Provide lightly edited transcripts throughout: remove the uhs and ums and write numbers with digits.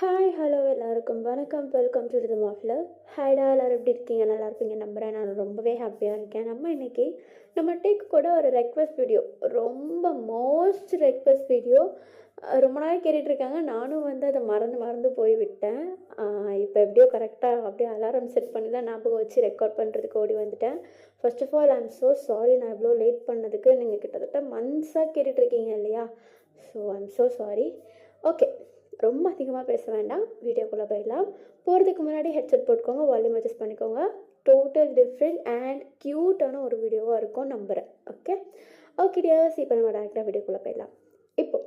Hi hello எல்லாருக்கும் வணக்கம், welcome to the மாஃபில். ஹாய்டா, எல்லோரும் எப்படி இருக்கீங்க? நல்லா இருப்பீங்க நம்புகிறேன். நான் ரொம்பவே ஹாப்பியாக இருக்கேன். இன்றைக்கி நம்ம டேக் கூட ஒரு ரெக்வெஸ்ட் வீடியோ, ரொம்ப மோஸ்ட் ரெக்வெஸ்ட் வீடியோ ரொம்ப நாள் கேட்டுட்ருக்காங்க. நானும் அதை மறந்து போய் விட்டேன். இப்போ எப்படியோ கரெக்டாக அப்படியே அலாரம் செட் பண்ணி தான் ஞாபகம் வச்சு ரெக்கார்ட் பண்ணுறதுக்கு ஓடி வந்துட்டேன். First of all I am so sorry, நான் இவ்வளோ லேட் பண்ணதுக்கு. நீங்கள் கிட்டத்தட்ட மந்த்ஸாக கேட்டுட்ருக்கீங்க இல்லையா? So I am so sorry. Okay, ரொம்ப அதிகமாக பேச வேண்டாம், வீடியோக்குள்ளே போயிடலாம். போகிறதுக்கு முன்னாடி ஹெட்செட் போட்டுக்கோங்க, வால்யூம் அட்ஜஸ்ட் பண்ணிக்கோங்க. டோட்டல் டிஃப்ரெண்ட் அண்ட் க்யூட்டான ஒரு வீடியோவாக இருக்கும் நம்புகிறேன். ஓகே டியர்ஸ், இப்போ நம்ம டேரெக்டாக வீடியோக்குள்ளே போயிடலாம். இப்போது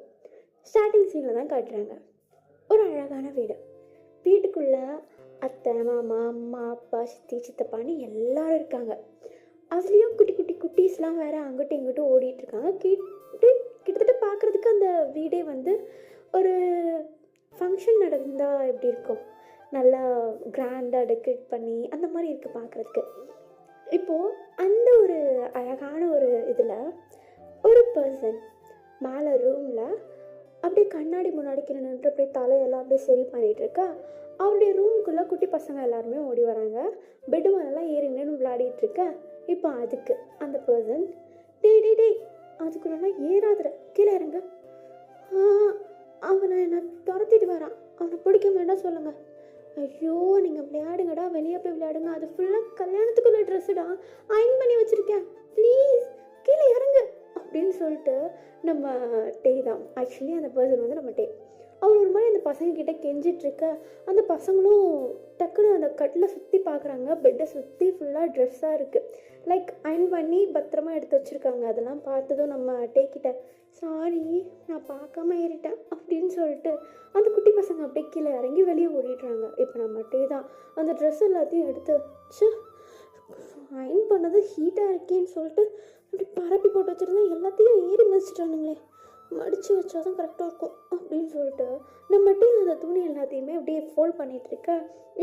ஸ்டார்டிங் சீனில் தான் காட்டுறாங்க ஒரு அழகான வீடு. வீட்டுக்குள்ளே அத்தை, மாமா, அம்மா, அப்பா, சித்தி, சித்தப்பான்னு எல்லோரும் இருக்காங்க. அதுலேயும் குட்டி குட்டி குட்டீஸ்லாம் வேறு அங்கிட்டும் இங்கிட்டும் ஓடிட்டுருக்காங்க. கிட்டத்தட்ட பார்க்குறதுக்கு அந்த வீடே ஒரு ஃபங்க்ஷன் நடந்தால் எப்படி இருக்கும், நல்லா கிராண்டாக டெக்கரேட் பண்ணி அந்த மாதிரி இருக்குது பார்க்குறதுக்கு. இப்போது அந்த ஒரு அழகான ஒரு இதில் ஒரு பர்சன் மேலே ரூமில் அப்படியே கண்ணாடி முன்னாடி கீழே நின்று அப்படியே தலையெல்லாம் அப்படியே சரி பண்ணிகிட்ருக்கா. அவருடைய ரூமுக்குள்ளே குட்டி பசங்க எல்லாருமே ஓடி வராங்க. பெட்டு மேலெல்லாம் ஏறி நின்று விளையாடிட்டுருக்க. இப்போ அதுக்கு அந்த பர்சன் டேய் அதுக்குள்ளே ஏறாதுற, கீழே இறங்க, அவனை என்னை துரத்திட்டு வரான், அவனை பிடிக்க வேண்டாம் சொல்லுங்கள். ஐயோ, நீங்கள் விளையாடுங்கடா, வெளியே போய் விளையாடுங்க, அது ஃபுல்லாக கல்யாணத்துக்குள்ள ட்ரெஸ்ஸுடா, அயன் பண்ணி வச்சுருக்கேன், ப்ளீஸ் கீழே இறங்கு அப்படின்னு சொல்லிட்டு நம்ம டே தான். ஆக்சுவலி அந்த பர்சன் நம்ம டே. அவர் ஒரு மாதிரி அந்த பசங்கக்கிட்ட கெஞ்சிட்ருக்க. அந்த பசங்களும் டக்குன்னு அந்த கட்டில் சுற்றி பார்க்குறாங்க. பெட்டை சுற்றி ஃபுல்லாக ட்ரெஸ்ஸாக இருக்குது, லைக் அயன் பண்ணி பத்திரமா எடுத்து வச்சுருக்காங்க. அதெல்லாம் பார்த்ததும் நம்ம டேக்கிட்ட சாரி, நான் பார்க்காம ஏறிட்டேன் அப்படின்னு சொல்லிட்டு அந்த குட்டி பசங்க அப்படியே கீழே இறங்கி வெளியே ஓடிடுறாங்க. இப்போ நம்ம டே தான் அந்த ட்ரெஸ் எல்லாத்தையும் எடுத்து அயன் பண்ணது ஹீட்டாக இருக்கேன்னு சொல்லிட்டு அப்படி பரப்பி போட்டு வச்சுருந்தேன், எல்லாத்தையும் ஏறி மிதிச்சிட்டானுங்களே, மடித்து வச்சா தான் கரெக்டாக இருக்கும் அப்படின்னு சொல்லிட்டு நம்ம டீ அந்த துணி எல்லாத்தையுமே அப்படியே ஃபோல்ட் பண்ணிகிட்ருக்க.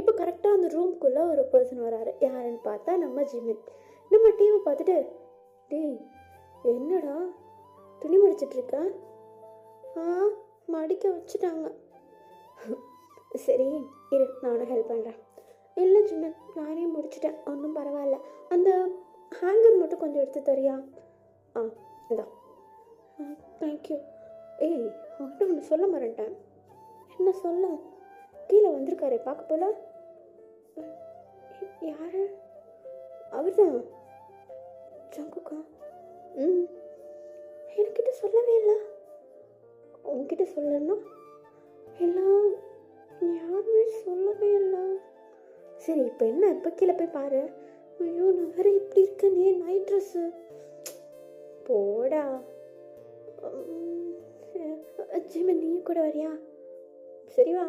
இப்போ கரெக்டாக அந்த ரூம்குள்ளே ஒரு பர்சன் வராரு. யாருன்னு பார்த்தா நம்ம ஜிமின். நம்ம டீவை பார்த்துட்டு டேய் என்னடா துணி மடிச்சிட்ருக்க? மடிக்க வச்சுட்டாங்க. சரி இரு, நானும் ஹெல்ப் பண்ணுறேன். இல்லை ஜிமின், நானே முடிச்சிட்டேன், ஒன்றும் பரவாயில்ல. அந்த ஹேங்கர் மட்டும் கொஞ்சம் எடுத்து தரியா? இந்தா. தேங்க்யூ. ஏய், உங்கள்கிட்ட ஒன்று சொல்ல மறந்துட்டேன். என்ன சொல்ல? கீழே வந்திருக்காரு பார்க்க போல. யாரு? அவர் தான் ஜங்குக்கா. என்கிட்ட சொல்லவே இல்லை. உங்ககிட்ட சொல்லணும்னா எல்லாம் யாருமே சொல்லவே இல்லை. சரி இப்போ என்ன, இப்போ கீழே போய் பாரு. ஐயோ, நான் வேற இப்படி இருக்கேனே, நைட் ட்ரெஸ்ஸு. போடா. ஜிமின், நீயும் கூட வரியா? சரி வா.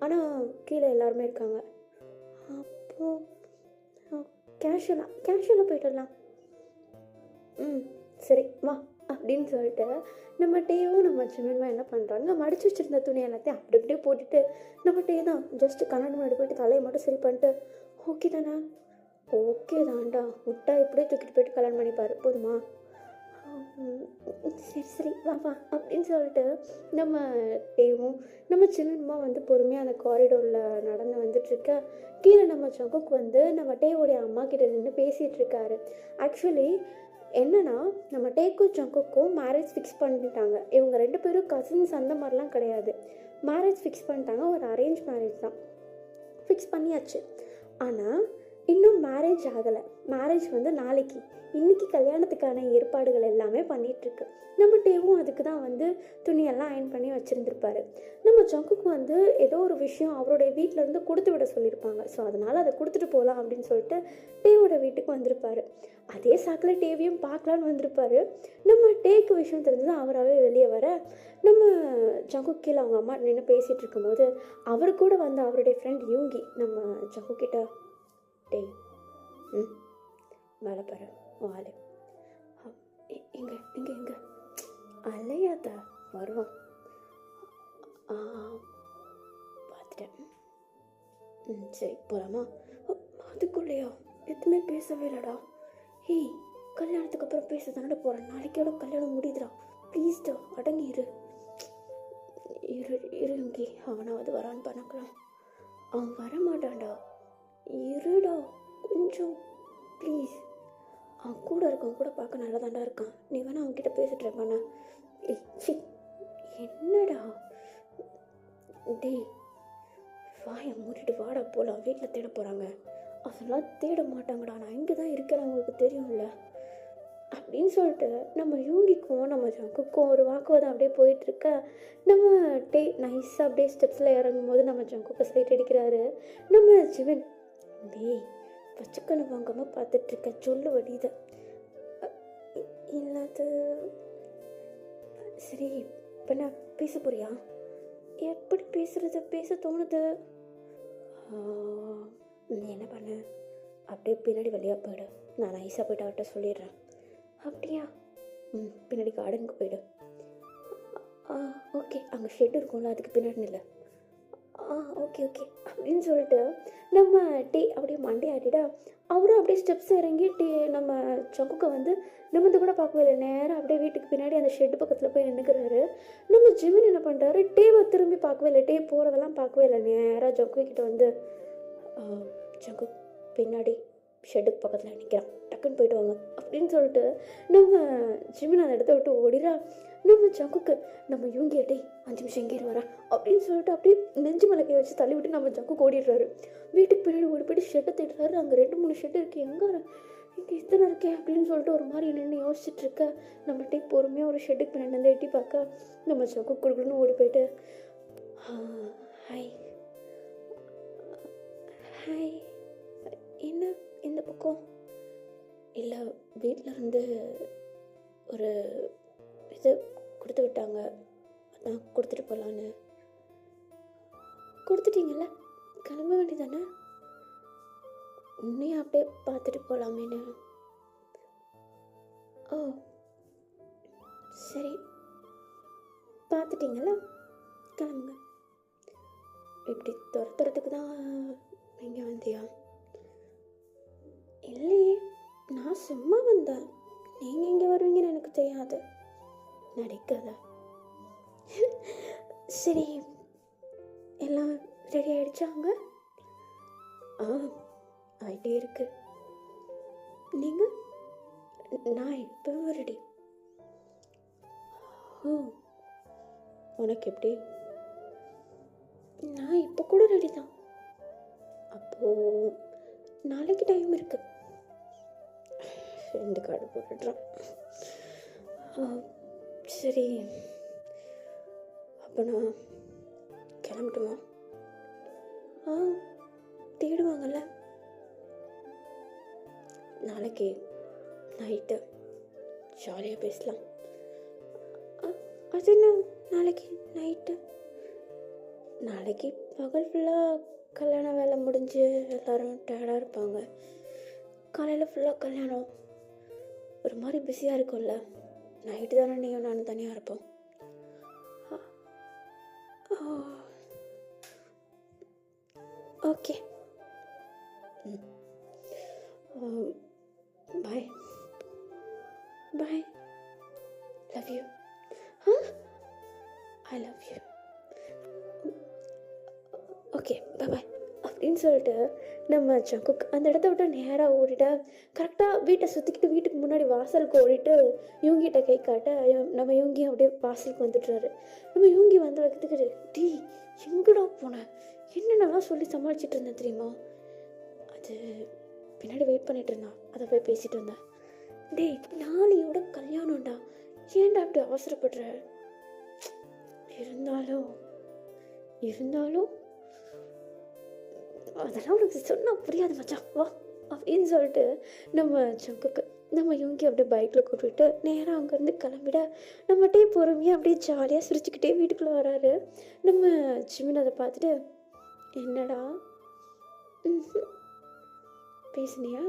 ஆனால் கீழே எல்லாருமே இருக்காங்க. அப்போது கேஷுவலாக போய்ட்டுடலாம். சரி வா அப்படின்னு சொல்லிட்டு நம்ம டேவும் நம்ம ஜிமின்மா என்ன பண்ணுறாங்க, மடிச்சு வச்சுருந்த துணி எல்லாத்தையும் அப்படி அப்படியே போட்டுட்டு நம்ம டே தான் ஜஸ்ட்டு கண்ணாடி முன்னாடி போய்ட்டு தலையை மட்டும் சரி பண்ணிட்டு ஓகே தானே, ஓகே தான்டா, விட்டா இப்படியே தூக்கிட்டு போய்ட்டு கல்யாணம் பண்ணிப்பாரு, போதுமா? சரி வா வா அப்படின்னு சொல்லிட்டு நம்ம டேவும் நம்ம சின்னம்மா பொறுமையாக அந்த காரிடோரில் நடந்து வந்துட்டுருக்க. கீழே நம்ம ஜங்குக்கு நம்ம டேவோடைய அம்மா கிட்ட நின்று பேசிகிட்டு இருக்காரு. ஆக்சுவலி என்னன்னா, நம்ம டேக்கும் ஜங்குக்கும் மேரேஜ் ஃபிக்ஸ் பண்ணிட்டாங்க. இவங்க 2 பேரும் கசின்ஸ் அந்த மாதிரிலாம் கிடையாது. மேரேஜ் ஃபிக்ஸ் பண்ணிட்டாங்க, ஒரு அரேஞ்ச் மேரேஜ் தான் ஃபிக்ஸ் பண்ணியாச்சு. ஆனால் இன்னும் மேரேஜ் ஆகலை. மேரேஜ் நாளைக்கு, இன்றைக்கி கல்யாணத்துக்கான ஏற்பாடுகள் எல்லாமே பண்ணிகிட்ருக்கு. நம்ம டேவும் அதுக்கு தான் துணியெல்லாம் அயன் பண்ணி வச்சுருந்துருப்பாரு. நம்ம ஜங்குக்கு ஏதோ ஒரு விஷயம் அவருடைய வீட்டிலேருந்து கொடுத்து விட சொல்லியிருப்பாங்க. ஸோ அதனால் அதை கொடுத்துட்டு போகலாம் அப்படின்னு சொல்லிட்டு டேவோட வீட்டுக்கு வந்திருப்பாரு. அதே சாக்கில் டேவையும் பார்க்கலான்னு வந்திருப்பாரு. நம்ம டேக்கு விஷயம் தெரிஞ்சது அவராகவே வெளியே வர நம்ம ஜங்கு கீழே அவங்க அம்மா நின்று பேசிகிட்டு இருக்கும்போது அவர் கூட அவருடைய ஃப்ரெண்ட் யூங்கி நம்ம ஜங்கு கிட்ட டேய் மேலே பாரு வாலு எங்க அலையாத வருவான் பார்த்துட்டேன். சரி போகலாமா? அதுக்குள்ளேயா? எதுவுமே பேசவே இல்லைடா. ஏய், கல்யாணத்துக்கு அப்புறம் பேச தானே போகிறேன், நாளைக்கோட கல்யாணம் முடியுதுடா, ப்ளீஸ்டா அடங்கிடு. இரு இருங்கி அவனாவது வரான்னு பார்க்கலாம். அவன் வரமாட்டான்டா. இருடா கொஞ்சம் ப்ளீஸ். அவன் கூட இருக்கவன் கூட பார்க்க நல்லா தாண்டா இருக்கான். நீ வேணா அவன்கிட்ட பேசிட்டு இருப்பானா? சி என்னடா டேய், வாயை மூடிட்டு வாடா போகலாம். வீட்டில் தேட போகிறாங்க. அதெல்லாம் தேட மாட்டாங்கடா, நான் இங்கே தான் இருக்கிறேன், அவங்களுக்கு தெரியும்ல அப்படின்னு சொல்லிட்டு நம்ம யூங்கிக்கும் நம்ம ஜங்குக்கும் ஒரு வாக்குவாதம் அப்படியே போயிட்டுருக்க. நம்ம நைஸாக அப்படியே ஸ்டெப்ஸில் இறங்கும் போது நம்ம ஜங்குக்கு சைட் அடிக்கிறாரு நம்ம ஜிவன். டேய் பச்சைக்கண்ணு வாங்காமல் பார்த்துட்ருக்க, சொல்லு வடித இல்லாத. சரி இப்போ நான் பேச போறியா? எப்படி பேசுறது? பேச தோணுது. நீ என்ன பண்ண, அப்படியே பின்னாடி வழியாக போயிடு. நான் நைஸாக போய்ட்டு அவர்கிட்ட சொல்லிடுறேன். அப்படியா? பின்னாடி கார்டனுக்கு போயிடு. ஓகே, அங்கே ஷெட் இருக்கும்ல, அதுக்கு பின்னாடி இல்லை. ஓகே ஓகே அப்படின்னு சொல்லிட்டு நம்ம அப்படியே மண்டே ஆட்டிட்டா. அவரும் அப்படியே ஸ்டெப்ஸ் இறங்கி நம்ம சங்குக்கை வந்து நிமிந்து கூட பார்க்கவே இல்லை. நேராக அப்படியே வீட்டுக்கு பின்னாடி அந்த ஷெட்டு பக்கத்தில் போய் நின்றுக்கிறாரு. நம்ம ஜிமின் என்ன பண்ணுறாரு, டேவை திரும்பி பார்க்கவே இல்லை, போகிறதெல்லாம் பார்க்கவே இல்லை. நேராக ஜங்கு கிட்ட வந்து ஜங்கு பின்னாடி ஷெட்டுக்கு பக்கத்தில் நிற்கிறான், டக்குன்னு போயிட்டு வாங்க அப்படின்னு சொல்லிட்டு நம்ம ஜிமின் அந்த இடத்த விட்டு ஓடிடா. நம்ம ஜங்குக்கு நம்ம யூங்கி 5 நிமிஷம் எங்கே வரா அப்படின்னு சொல்லிட்டு அப்படியே நெஞ்சு மலைக்கையை வச்சு தள்ளி விட்டு நம்ம ஜங்குக்கு ஓடிடுறாரு. வீட்டுக்கு பின்னாடி ஓடி போய்ட்டு ஷெட்டை தேடுறாரு. அங்கே 2-3 ஷெட்டு இருக்குது. எங்கே இங்கே இத்தனை இருக்கே அப்படின்னு சொல்லிட்டு ஒரு மாதிரி நின்று யோசிச்சுட்டு இருக்க. நம்ம பொறுமையாக ஒரு ஷெட்டுக்கு பின்னாடி வந்து எட்டி பார்க்க நம்ம ஜங்கு கொடுக்கணும்னு ஓடி போயிட்டு ஹாய் ஹாய் என்ன இந்த பக்கம் இல்லை, வீட்டில் இருந்து ஒரு இது கொடுத்து விட்டாங்க, அதான் கொடுத்துட்டு போகலான்னு. கொடுத்துட்டீங்கல்ல, கிளம்ப வேண்டியதானே? உன்னையும் அப்படியே பார்த்துட்டு போகலாமேன்னு. ஓ சரி, பார்த்துட்டீங்களா, கிளம்புங்க. இப்படி துரத்துறதுக்கு தான் நீங்கள் வந்தியா? இல்லையே, நான் சும்மா வந்தேன். நீங்கள் இங்கே வருவீங்கன்னு எனக்கு தெரியாது. நடிக்காத. சரி, எல்லாம் ரெடி ஆகிடுச்சாங்க? ஆகிட்டே இருக்கு. நீங்கள்? நான் இப்போ ரெடி. உனக்கு எப்படி? நான் இப்போ கூட ரெடி தான். அப்போது நாளைக்கு டைம் இருக்கு. ரெண்டு கார்டு போட்டுடுறான். சரி, அப்போ நான் கிளம்பட்டுமா? தேடுவாங்கல்ல. நாளைக்கு நைட்டு ஜாலியாக பேசலாம். அது என்ன நாளைக்கு நைட்டு? நாளைக்கு பகல் ஃபுல்லாக கல்யாண வேலை முடிஞ்சு எல்லோரும் டயர்டாக இருப்பாங்க. காலையில் ஃபுல்லாக கல்யாணம், ஒரு மாதிரி பிஸியாக இருக்கும்ல. நைட்டு தானே நீயும் நானும் தனியாக இருப்போம். Okay, bye bye, love you. I love you. Okay bye அப்படின்னு சொல்லிட்டு நம்ம ஜங்குக் அந்த இடத்த விட்டு நேராக ஓடிட்டா. கரெக்டாக வீட்டை சுற்றிக்கிட்டு வீட்டுக்கு முன்னாடி வாசலுக்கு ஓடிட்டு யூங்கிட்ட கை காட்ட நம்ம யூங்கி அப்படியே வாசலுக்கு வந்துட்டுறாரு. நம்ம யூங்கி வந்து வைக்கிறதுக்கு எங்கடா போனேன், என்னென்னலாம் சொல்லி சமாளிச்சுட்டு இருந்தேன் தெரியுமா? அது பின்னாடி வெயிட் பண்ணிட்டு இருந்தான், அதை போய் பேசிட்டு இருந்தேன். நாளையோட கல்யாணம்டா, ஏன்டா அப்படி அவசரப்படுற? இருந்தாலும் அதெல்லாம் உனக்கு சொன்னால் புரியாது மச்சான், வா அப்படின்னு சொல்லிட்டு நம்ம ஜங்குக்கு நம்ம யூங்கி அப்படியே பைக்கில் கூப்பிட்டு நேராக அங்கேருந்து கிளம்பிட நம்ம பொறுமையாக அப்படியே ஜாலியாக சிரிச்சுக்கிட்டே வீட்டுக்குள்ளே வராரு. நம்ம ஜிமின் அதை பார்த்துட்டு, என்னடா பேசுனியா?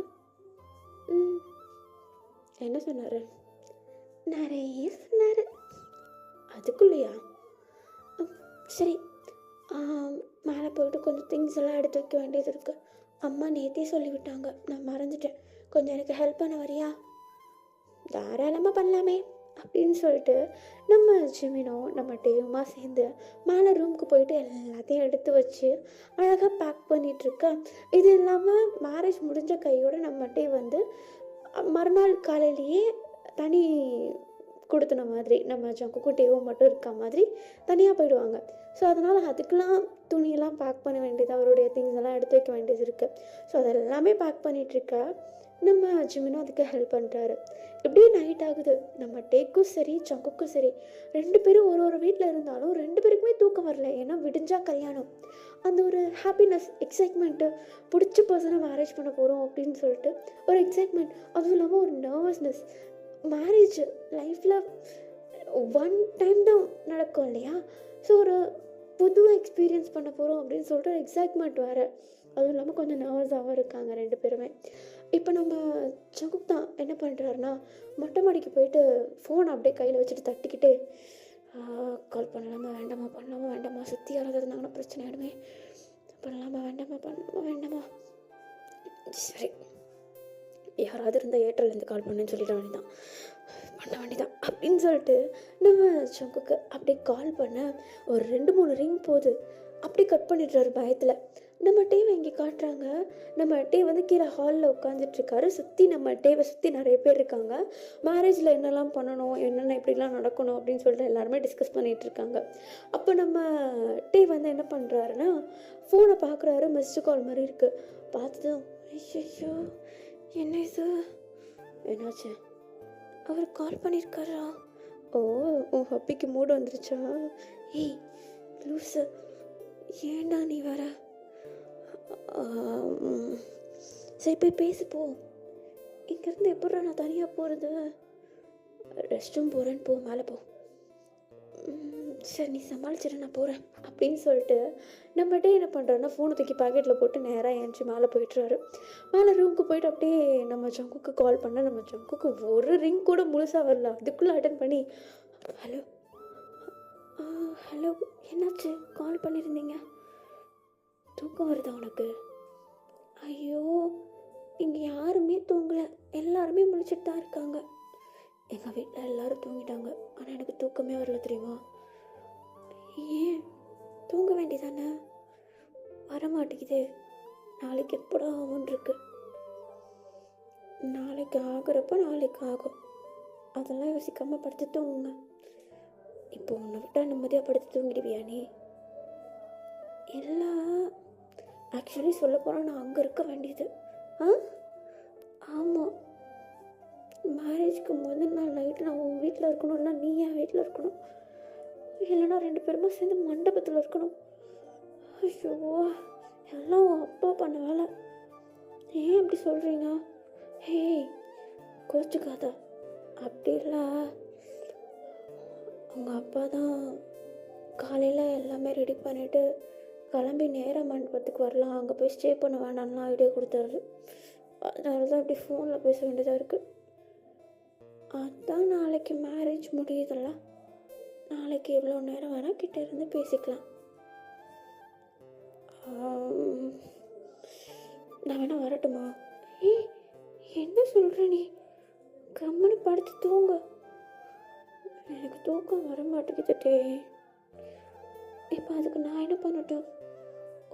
என்ன சொன்னார்? நிறைய சொன்னார். அதுக்குள்ளேயா? சரி, மேலே போய்ட்டு கொஞ்சம் திங்ஸ் எல்லாம் எடுத்து வைக்க வேண்டியது இருக்குது. அம்மா நேற்றே சொல்லிவிட்டாங்க, நான் மறந்துட்டேன். கொஞ்சம் எனக்கு ஹெல்ப் பண்ண வரியா? தாராளமாக பண்ணலாமே. அப்படின்னு சொல்லிட்டு நம்ம ஜிமினோ நம்ம டேவுமா சேர்ந்து மேலே ரூமுக்கு போயிட்டு எல்லாத்தையும் எடுத்து வச்சு அழகாக பேக் பண்ணிகிட்ருக்க. இது இல்லாமல் மேரேஜ் முடிஞ்ச கையோடு நம்ம டே வந்து மறுநாள் காலையிலேயே தனி கொடுத்துன மாதிரி நம்ம ஜங்குக்கும் டேவும் மட்டும் இருக்க மாதிரி தனியாக போயிடுவாங்க. ஸோ அதனால் அதுக்கெலாம் துணியெல்லாம் பேக் பண்ண வேண்டியது, அவருடைய திங்ஸ் எல்லாம் எடுத்து வைக்க வேண்டியது இருக்குது. ஸோ அதெல்லாமே பேக் பண்ணிகிட்ருக்க நம்ம ஜிமினும் அதுக்கு ஹெல்ப் பண்ணுறாரு. இப்படியே நைட் ஆகுது. நம்ம டேக்கும் சரி ஜங்குக்கும் சரி 2 பேரும் ஒரு வீட்டில் இருந்தாலும் 2 பேருக்குமே தூக்கம் வரல. ஏன்னா விடிஞ்சா கல்யாணம், அந்த ஒரு ஹாப்பினஸ், எக்ஸைட்மெண்ட்டு, பிடிச்ச பர்சனை மேரேஜ் பண்ண போகிறோம் அப்படின்னு சொல்லிட்டு ஒரு எக்ஸைட்மெண்ட், அதுவும் இல்லாமல் ஒரு நர்வஸ்னஸ். மேரேஜ் லைஃப்பில் ஒன் டைம் தான் நடக்கும் இல்லையா? ஸோ ஒரு புது எக்ஸ்பீரியன்ஸ் பண்ண போகிறோம் அப்படின்னு சொல்லிட்டு ஒரு எக்ஸைட்மெண்ட் வேறு. அதுவும் இல்லாமல் கொஞ்சம் நர்வஸாகவும் இருக்காங்க 2 பேருமே. இப்போ நம்ம ஜங்குக் தான் என்ன பண்ணுறாருன்னா, மொட்டை மாடிக்கு போயிட்டு ஃபோன் அப்படியே கையில் வச்சுட்டு தட்டிக்கிட்டு கால் பண்ணலாமா வேண்டாமா, பண்ணலாமா வேண்டாமா, சுற்றி யாராவது இருந்தாங்கன்னா பிரச்சனை ஆகிடுமே, பண்ணலாமா வேண்டாமா, பண்ணலாமா வேண்டாமா, சரி யாராவது இருந்தால் ஏர்டெல்லேருந்து கால் பண்ணுன்னு சொல்லிட வேண்டியதான், பண்ண வேண்டியதான் அப்படின்னு சொல்லிட்டு நம்ம ஜங்குக்கு அப்படியே கால் பண்ண ஒரு 2-3 ரிங் போகுது. அப்படி கட் பண்ணிடுறாரு பயத்தில். நம்ம டேவை இங்கே காட்டுறாங்க. நம்ம டே வந்து கீழே ஹாலில் உட்காந்துட்ருக்காரு. நம்ம டேவை சுற்றி நிறைய பேர் இருக்காங்க. மேரேஜில் என்னெல்லாம் பண்ணணும், என்னென்ன எப்படிலாம் நடக்கணும் அப்படின்னு சொல்லிட்டு எல்லாருமே டிஸ்கஸ் பண்ணிகிட்ருக்காங்க. அப்போ நம்ம டே வந்து என்ன பண்ணுறாருன்னா, ஃபோனை பார்க்குறாரு. மிஸ்டு கால் மாதிரி இருக்குது. பார்த்ததும் ஐயோ என்ன இது, என்னாச்சு, அவர் கால் பண்ணியிருக்காரா? ஓ உன் ஹப்பிக்கு மூடு வந்துருச்சா? ஏய் லூஸு, ஏண்டா நீ வர? சரி போய் பேசு போ. இங்கேருந்து எப்படா நான் தனியாக போகிறது? ரெஸ்ட் ரூம் போகிறேன்னு போ, மேலே போ. சரி நீ சமாளிச்சிட, நான் போகிறேன் அப்படின்னு சொல்லிட்டு நம்மகிட்ட என்ன பண்ணுறாருன்னா, ஃபோனை தூக்கி பாக்கெட்டில் போட்டு நேராக ஏஞ்சி மேலே போய்ட்டுறாரு. மேலே ரூமுக்கு போயிட்டு அப்படியே நம்ம ஜங்குக்கு கால் பண்ண நம்ம ஜங்குக்கு ஒரு ரிங் கூட முழுசாக வரல. அதுக்குள்ளே அட்டன் பண்ணி ஹலோ ஹலோ என்னாச்சு, கால் பண்ணியிருந்தீங்க, தூக்கம் வருதா உனக்கு? ஐயோ இங்கே யாருமே தூங்கலை, எல்லாருமே முழிச்சிட்டு தான் இருக்காங்க. எங்கள் வீட்டில் எல்லோரும் தூங்கிட்டாங்க, ஆனால் எனக்கு தூக்கமே வரல தெரியுமா? ஏன் தூங்க வேண்டியதானே? வரமாட்டேங்குது. நாளைக்கு எப்படா ஆகும்னு இருக்கு. நாளைக்கு ஆகுறப்ப நாளைக்கு ஆகும், அதெல்லாம் யோசிக்காமல் படுத்து தூங்குங்க. இப்போ உன்னை விட்டால் நிம்மதியாக படுத்து தூங்கிடுவியா நீ? எல்லாம் ஆக்சுவலி சொல்ல போனால் நான் அங்கே இருக்க வேண்டியது. ஆமாம், மேரேஜ்க்கு முதல் நாள் நைட்டு நான் உன் வீட்டில் இருக்கணும், இல்லை நீ என் வீட்டில் இருக்கணும், இல்லைன்னா 2 பேருமா சேர்ந்து மண்டபத்தில் இருக்கணும். ஐயோ எல்லாம் உன் அப்பா பண்ண வேலை. ஏன் அப்படி சொல்கிறீங்க? ஹே கோச்சுக்காத. அப்படி இல்லை, உங்கள் அப்பா தான் காலையில் எல்லாமே ரெடி பண்ணிவிட்டு கிளம்பி நேராக மண்டபத்துக்கு வரலாம், அங்கே போய் ஸ்டே பண்ண வேண்டாம்லாம் ஐடியா கொடுத்தாரு. அதனால தான் இப்படி ஃபோனில் பேச வேண்டியதாக இருக்குது. அதான் நாளைக்கு மேரேஜ் முடியுதில்ல, நாளைக்கு எவ்வளோ நேரம் வேணால் கிட்டே இருந்து பேசிக்கலாம். நான் வேணா வரட்டுமா? என்ன சொல்கிற நீ? கம்மனு படுத்து தூங்க. எனக்கு தூக்கம் வர மாட்டேங்குதுட்டே. இப்போ அதுக்கு நான் என்ன பண்ணட்டும்?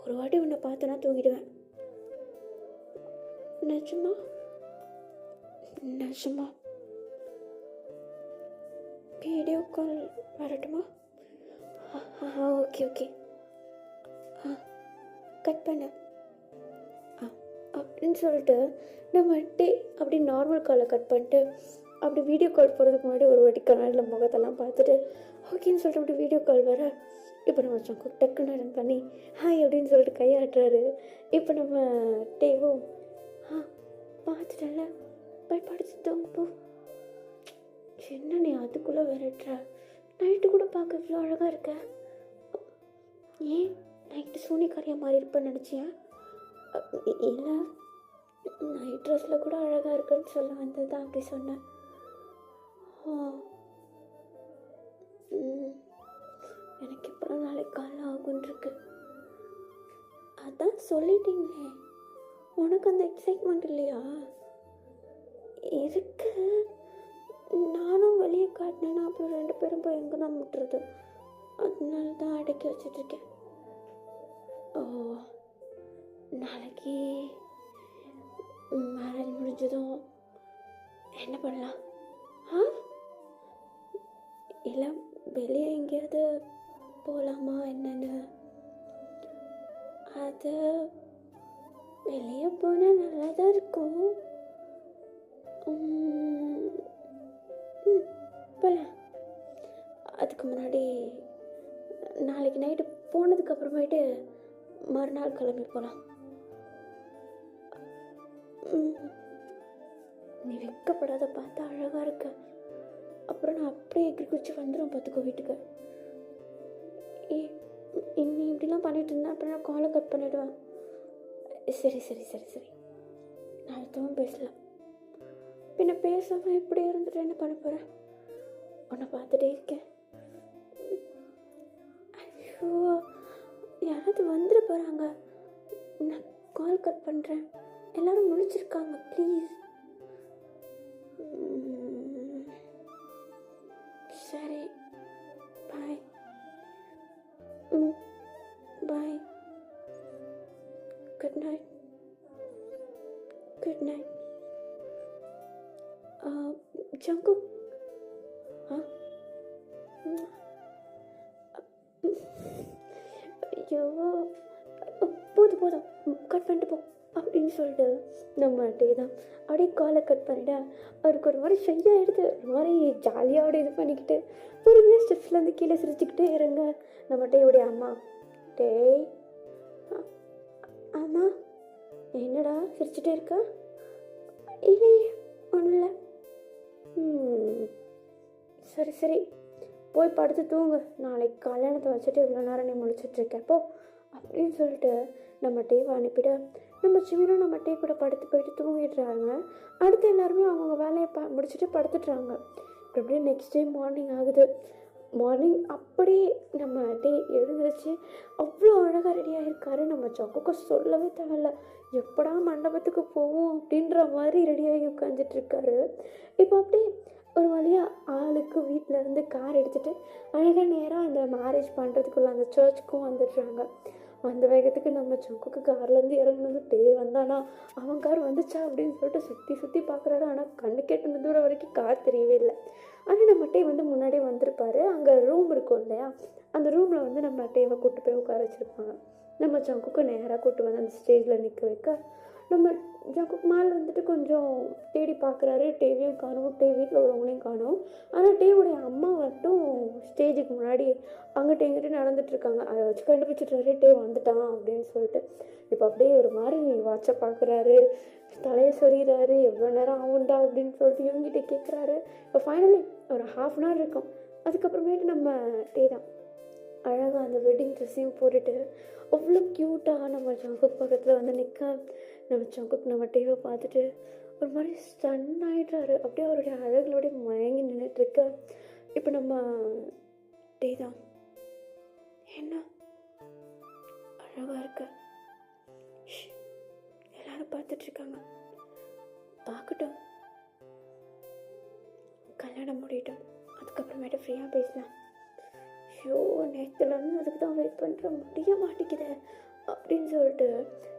ஒரு வாட்டி உன்னை பார்த்தனா தூங்கிடுவேன். நிஜமா நிஜமா? வீடியோ கால் வரட்டுமா? ஓகே ஓகே, கட் பண்ண அப்படின்னு சொல்லிட்டு நம்ம டே அப்படி நார்மல் காலை கட் பண்ணிட்டு அப்படி வீடியோ கால் போகிறதுக்கு முன்னாடி ஒரு வாட்டி கண்ணாடியில் முகத்தெல்லாம் பார்த்துட்டு ஓகேன்னு சொல்லிட்டு அப்படி வீடியோ கால் வர. இப்போ நம்ம ஜங்குக் டக்குன்னு அட்டன் பண்ணி ஹாய் அப்படின்னு சொல்லிட்டு கையாட்டுறாரு. இப்போ நம்ம டேவும் பார்த்துட்டல, போய் படிச்சு தூங்க போ. என்ன நீ அதுக்குள்ளே விரட்டுற? நைட்டு கூட பார்க்க இவ்வளோ அழகாக இருக்க. ஏன் நைட்டு சூனிக்காரியாக மாறி இருப்பேன்னு நினச்சியா? இல்லை, நைட் ட்ரெஸ்ஸில் கூட அழகாக இருக்குன்னு சொல்ல வந்தது தான் அப்படி சொன்னேன். எனக்கு இப்போ நாளைக்கு காலைல ஆகுன்ருக்கு. அதான் சொல்லிட்டீங்களே, உனக்கு அந்த எக்ஸைட்மெண்ட் இல்லையா? இருக்கு, நானும் வெளியே காட்டினேன்னா அப்புறம் 2 பேரும் போய் எங்கே தான் முட்டுறது, அதனால தான் அடக்கி வச்சிட்ருக்கேன். ஓ, நாளைக்கு மேரேஜ் முடிஞ்சதும் என்ன பண்ணலாம்? ஆ, இல்லை வெளியே எங்கேயாவது போகலாமா என்னன்னு? அது வெளியே போனால் நல்லா தான் இருக்கும். போகலாம். அதுக்கு முன்னாடி நாளைக்கு நைட்டு போனதுக்கப்புறமேட்டு மறுநாள் கிளம்பி போகலாம். நீ வெக்கப்படாத, பார்த்தா அழகாக இருக்க. அப்புறம் நான் அப்படியே எகிரி குச்சி வந்துடும் பார்த்துக்கோ வீட்டுக்கு. நீ இப்படிலாம் பண்ணிட்டு இருந்தேன், அப்புறம் நான் காலை கட் பண்ணிவிடுவேன். சரி சரி சரி சரி, நாளைக்கு பேசலாம். பின்ன பேசாமல் இப்படி இருந்துட்டு என்ன பண்ண போகிறேன்? உன்னை பார்த்துட்டே இருக்கேன். ஐயோ, யாராவது வந்துட போகிறாங்க. நான் கால் கட் பண்ணுறேன். எல்லாரும் முடிச்சிருக்காங்க, ப்ளீஸ். சரி, bye. Bye. Good night. Good night. Jungkook. ஐயோ, போதும் போதும், கட் பண்ணிட்டு போ அப்படின்னு சொல்லிட்டு நம்ம டே தான் அப்படியே காலை கட் பண்ணிட்டா. அவருக்கு ஒரு மாதிரி ஷையாகிடுது, ஒரு மாதிரி ஜாலியாக அப்படியே இது பண்ணிக்கிட்டு பொறுமையாக ஸ்டெப்ஸ்லேருந்து கீழே சிரிச்சுக்கிட்டே இருங்க நம்ம டேயோடைய அம்மா. டேய், ஆமா என்னடா சிரிச்சுட்டே இருக்கா? இல்லையே, ஒன்றும் இல்லை. சரி சரி, போய் படுத்து தூங்கு. நாளைக்கு கல்யாணத்தை வச்சுட்டு இவ்வளோ நேரம் நீ முழிச்சிட்ருக்கப்போ அப்படின்னு சொல்லிட்டு நம்ம டேவை அனுப்பிட நம்ம சிமினும் நம்ம டே கூட படுத்து போயிட்டு தூங்கிடுறாங்க. அடுத்து எல்லாருமே அவங்கவுங்க வேலையை முடிச்சுட்டு படுத்துட்றாங்க. அப்படியே நெக்ஸ்ட் டே மார்னிங் ஆகுது. மார்னிங் அப்படியே நம்ம டே எழுந்திரிச்சு அவ்வளோ அழகாக ரெடியாக இருக்காரு. நம்ம ஜங்குக்கு சொல்லவே தேவையில்ல, எப்படா மண்டபத்துக்கு போவோம் அப்படின்ற மாதிரி ரெடியாகி உட்காந்துட்ருக்காரு. இப்போ அப்படியே ஒரு வழியாக ஆளுக்கு வீட்டிலேருந்து கார் எடுத்துகிட்டு அழகாக நேராக அந்த மேரேஜ் பண்ணுறதுக்குள்ள அந்த சர்ச்சுக்கும் வந்துடுறாங்க. அந்த வேகத்துக்கு நம்ம ஜங்குக்கு கார்லேருந்து இறங்குனது டே வந்தானா அவன் கார் வந்துச்சா அப்படின்னு சொல்லிட்டு சுற்றி சுற்றி பார்க்குறாரு. ஆனால் கண்ணு கெட்டின தூரம் வரைக்கும் கார் தெரியவே இல்லை. ஆனால் நம்ம டே முன்னாடியே வந்திருப்பாரு. அங்கே ரூம் இருக்கும் இல்லையா, அந்த ரூமில் நம்ம டேவை கூப்பிட்டு போய் உட்கார வச்சுருப்பாங்க. நம்ம ஜங்குக்கு நேராக கூப்பிட்டு வந்து அந்த ஸ்டேஜில் நிற்க வைக்க நம்ம ஜங்குக்கு மேலே கொஞ்சம் தேடி பார்க்குறாரு. டேவியும் காணும், டே வீட்டில் உள்ளவங்களையும் காணும். ஆனால் டேவுடைய அம்மா ஸ்டேஜுக்கு முன்னாடி அங்கிட்ட எங்கிட்ட நடந்துட்டுருக்காங்க. அதை வச்சு கண்டுபிடிச்சிட்றாரு டே வந்துட்டான் அப்படின்னு சொல்லிட்டு. இப்போ அப்படியே ஒரு மாதிரி வாட்சை பார்க்குறாரு, தலையை சொறிகிறாரு. எவ்வளோ நேரம் ஆகுண்டா அப்படின்னு சொல்லிட்டு இவங்கிட்ட கேட்குறாரு. இப்போ ஃபைனலி ஒரு 1/2 hour இருக்கும். அதுக்கப்புறமேட்டு நம்ம டே தான் அழகாக அந்த வெட்டிங் ட்ரெஸ்ஸையும் போட்டுட்டு அவ்வளோ க்யூட்டாக நம்ம ஜங்குக் பக்கத்தில் நிற்க நம்ம ஜங்குக் நம்ம டேவை பார்த்துட்டு ஒரு மாதிரி ஸ்டன் ஆகிடுறாரு. அப்படியே அவருடைய அழகுலோடைய மயங்கி நின்றுட்டுருக்க. இப்போ நம்ம டே தான், என்ன அழகாக இருக்க, எல்லாரும் பார்த்துட்ருக்காங்க, பார்க்கட்டும், கல்யாணம் முடியட்டும், அதுக்கப்புறமேட்டு ஃப்ரீயாக பேசலாம். ஐயோ, நேற்றுலேருந்து அதுக்கு தான் வெயிட் பண்ணுற, முடிய மாட்டேங்குது அப்படின்னு சொல்லிட்டு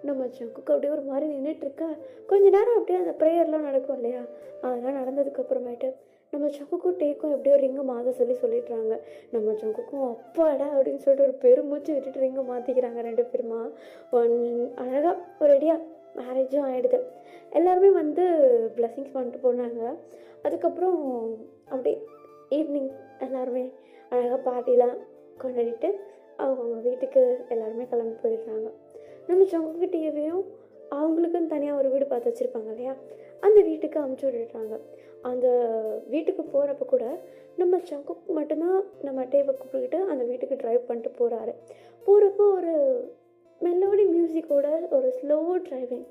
நம்ம ஜங்குக்கு அப்படியே ஒரு மாதிரி நின்றுட்டுருக்க. கொஞ்ச நேரம் அப்படியே அந்த ப்ரேயர்லாம் நடக்கும் இல்லையா, அதெல்லாம் நடந்ததுக்கப்புறமேட்டு நம்ம ஜங்குக்கும் டேக்கும் எப்படியோ ரிங்கை மாற்ற சொல்லிடுறாங்க. நம்ம ஜங்குக்கும் அப்பாடா அப்படின்னு சொல்லிட்டு ஒரு பெருமூச்சு விட்டுட்டு ரிங்கை மாற்றிக்கிறாங்க 2 பேருமா. அழகாக ஒரு ரெடியாக மேரேஜும் ஆகிடுது. எல்லாருமே பிளெஸிங்ஸ் பண்ணிட்டு போனாங்க. அதுக்கப்புறம் அப்படியே ஈவினிங் எல்லாருமே அழகாக பார்ட்டிலாம் கொண்டாடிட்டு அவங்கவுங்க வீட்டுக்கு எல்லாருமே கிளம்பி போயிடுறாங்க. நம்ம ஜங்குக்கு டிவியும் அவங்களுக்குன்னு தனியாக ஒரு வீடு பார்த்து வச்சுருப்பாங்க இல்லையா, அந்த வீட்டுக்கு அமுச்சு விட்டுடுறாங்க. அந்த வீட்டுக்கு போகிறப்ப கூட நம்ம ஜங்குக் மட்டும்தான் நம்ம டேவை கூப்பிட்டுக்கிட்டு அந்த வீட்டுக்கு ட்ரைவ் பண்ணிட்டு போகிறாரு. போகிறப்போ ஒரு மெலோடி மியூசிக்கோட ஒரு ஸ்லோ ட்ரைவிங்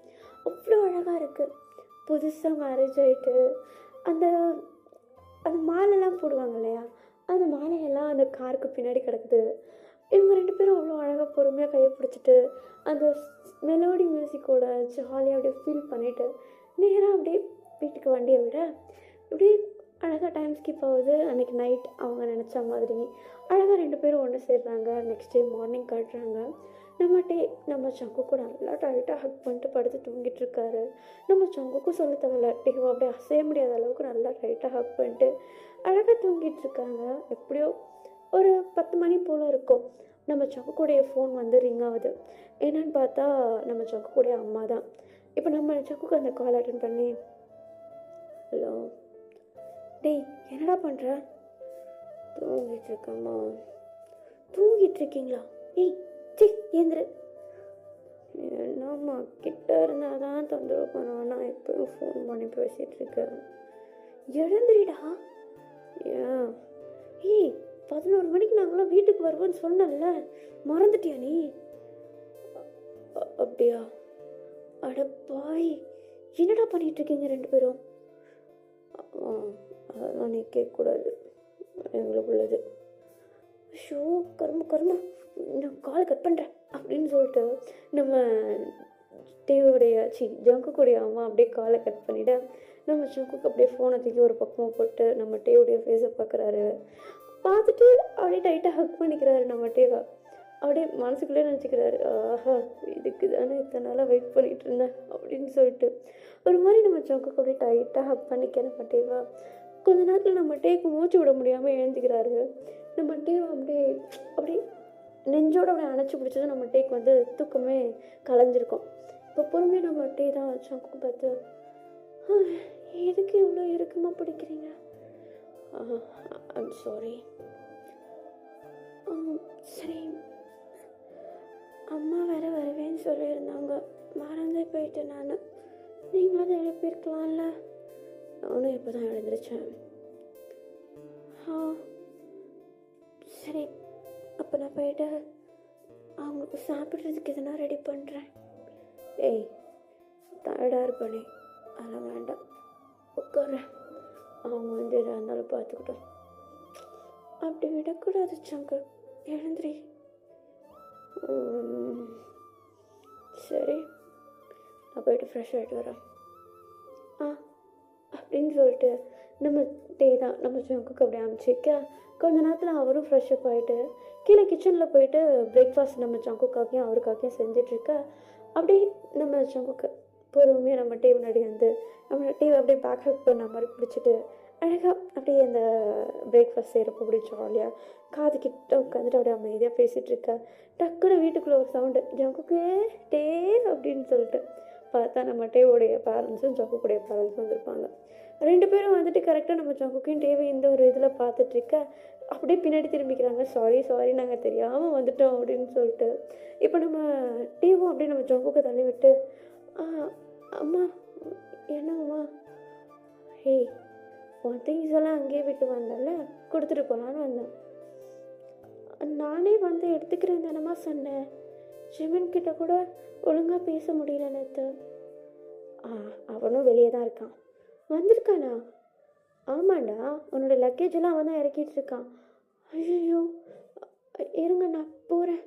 அவ்வளோ அழகாக இருக்குது. புதுசாக மேரேஜ் ஆகிட்டு அந்த அந்த மாலைலாம் போடுவாங்க இல்லையா, அந்த மாலையெல்லாம் அந்த காருக்கு பின்னாடி கிடக்குது. இவங்க 2 பேரும் அவ்வளோ அழகாக பொறுமையாக கையை பிடிச்சிட்டு அந்த மெலோடி மியூசிக்கோட ஜாலியாக அப்படியே ஃபீல் பண்ணிவிட்டு நேராக அப்படியே வீட்டுக்கு வண்டியை விட இப்படியே அழகாக டைம் ஸ்கிப் ஆகுது. அன்றைக்கி நைட் அவங்க நினச்ச மாதிரி அழகாக 2 பேரும் ஒன்று சேர்றாங்க. நெக்ஸ்ட் டே மார்னிங் காட்டுறாங்க. நம்ம சங்குக்கு நல்லா டைட்டாக ஹக் பண்ணிட்டு படுத்து தூங்கிட்டுருக்காரு. நம்ம சங்குக்கும் சொல்ல தேவையில்ல, டேவ் அப்படியே அசைய முடியாத அளவுக்கு நல்லா டைட்டாக ஹக் பண்ணிட்டு அழகாக தூங்கிட்டுருக்காங்க. எப்படியோ ஒரு 10 மணி போல் இருக்கும். நம்ம சங்குக்குடைய ஃபோன் வந்து ரிங் ஆகுது. என்னன்னு பார்த்தா நம்ம சங்குக்குடைய அம்மா தான். இப்போ நம்ம சங்குக்கு அந்த கால் அட்டன் பண்ணி, ஹலோ டேய் என்னடா பண்ணுற? தூங்கிட்டுருக்கம்மா. தூங்கிட்டுருக்கீங்களா? ஏய் சி ஏந்திரு. என்னம்மா கிட்ட இருந்தால் தான் தொந்தரவு பண்ணுவேன், நான் எப்பவும் ஃபோன் பண்ணி பேசிகிட்ருக்கேன். எழுந்திரிடா. ஏன்? ஏய் 11 மணிக்கு நாங்களாம் வீட்டுக்கு வருவோன்னு சொன்னல, மறந்துட்டியா நீ? அப்படியா? அட பாய், என்னடா பண்ணிகிட்ருக்கீங்க 2 பேரும்? அதெல்லாம் நீ கேட்கக்கூடாது, எங்களுக்கு உள்ளது. ஷோ கர்ம நான் கால் கட் பண்ணுறேன் அப்படின்னு சொல்லிட்டு நம்ம டேவுடைய ஜங்குக்குடைய அம்மா அப்படியே காலை கட் பண்ணிவிட்டு நம்ம ஜங்குக்கு அப்படியே ஃபோனை தூக்கி ஒரு பக்கமாக போட்டு நம்ம டேவுடைய ஃபேஸை பார்க்குறாரு. பார்த்துட்டு அப்படியே டைட்டாக ஹக் பண்ணிக்கிறாரு. நம்ம டேவா அப்படியே மனசுக்குள்ளே நினச்சிக்கிறாரு, ஆஹா இதுக்கு தானே இத்தனை நாளாக வெயிட் பண்ணிகிட்டு இருந்தேன் அப்படின்னு சொல்லிட்டு ஒரு மாதிரி நம்ம ஜங்குக்கு அப்படியே டைட்டாக ஹக் பண்ணிக்க நம்ம டேவா. கொஞ்ச நேரத்தில் நம்ம டேக்கு மூச்சு விட முடியாமல் எழுந்துக்கிறாரு. நம்ம டேவா அப்படியே நெஞ்சோடு அப்படியே அணைச்சி பிடிச்சதும் நம்ம டேக்கு வந்து தூக்கமே கலைஞ்சிருக்கும். இப்போ பொறுமையாக நம்ம டே தான் சங்குக்கு பார்த்து, எதுக்கு இவ்வளோ இறுக்கமாக பிடிக்கிறீங்க? I'm sorry. சரி, அம்மா வேறு வருவேன்னு சொல்லியிருந்தாங்க, மறந்தே போயிட்டேன் நான். நீங்களும் எழுப்பியிருக்கலாம்ல. நானும் இப்போ தான் எழுந்திரிச்சேன். சரி, அப்போ நான் போயிட்டு அவங்களுக்கு சாப்பிட்றதுக்கு எதனா ரெடி பண்ணுறேன். ஏய் டயர்டாக இருப்பானே, அதெல்லாம் வேண்டாம், உட்கார்றேன், அவங்க வந்து எதாக இருந்தாலும் பார்த்துக்கிட்டோம். அப்படி விடக்கூடாது சங்கர், எழுந்திரி. சரி, நான் போயிட்டு ஃப்ரெஷ் ஆகிட்டு வரேன். அப்படின்னு சொல்லிட்டு நம்ம டே தான் நம்ம சங்குக்கு அப்படி அனுப்பிச்சிக்க. கொஞ்ச நேரத்தில் அவரும் ஃப்ரெஷ்அப் ஆகிட்டு கீழே கிச்சனில் போயிட்டு பிரேக்ஃபாஸ்ட் நம்ம சங்குக்காக்கையும் அவருக்காக்கையும் செஞ்சிட்ருக்க. அப்படியே நம்ம சங்குக்கு பொறுமையாக நம்ம டே முன்னாடி வந்து நம்ம டே அப்படியே பேக் ஹக் பண்ண மாதிரி பிடிச்சிட்டு அழகாக அப்படியே அந்த பிரேக்ஃபாஸ்ட் செய்கிறப்ப அப்படியே ஜாலியாக காது கிட்ட உட்காந்துட்டு அப்படியே அமைதியாக பேசிகிட்ருக்க. டக்குன்னு வீட்டுக்குள்ளே ஒரு சவுண்டு, ஜங்குக்கு டே அப்படின்னு சொல்லிட்டு பார்த்தா நம்ம டேவோடைய பேரண்ட்ஸும் ஜங்குக்குடைய பேரண்ட்ஸும் வந்திருப்பாங்க. 2 பேரும் வந்துட்டு கரெக்டாக நம்ம ஜங்குக்கையும் டேவை இந்த ஒரு இதில் பார்த்துட்ருக்க. அப்படியே பின்னாடி திரும்பிக்கிறாங்க. சாரி நாங்கள் தெரியாமல் வந்துட்டோம் அப்படின்னு சொல்லிட்டு. இப்போ நம்ம டேவும் அப்படியே நம்ம ஜங்குக்கை தள்ளி விட்டு, அம்மா என்னங்கம்மா? ஹேய், உன் திங்ஸ் எல்லாம் அங்கேயே விட்டு வந்தல, கொடுத்துட்டு போகலான்னு வந்தேன். நானே வந்து எடுத்துக்கிறேன் தானம்மா சொன்னேன். ஜிமின் கிட்ட கூட ஒழுங்காக பேச முடியல நேற்று. அவனும் வெளியே தான் இருக்கான். வந்திருக்கானா? ஆமாண்டா, உன்னோட லக்கேஜ் எல்லாம் அவன் தான் இறக்கிட்டு இருக்கான். ஐயோ இருங்க நான் போகிறேன்.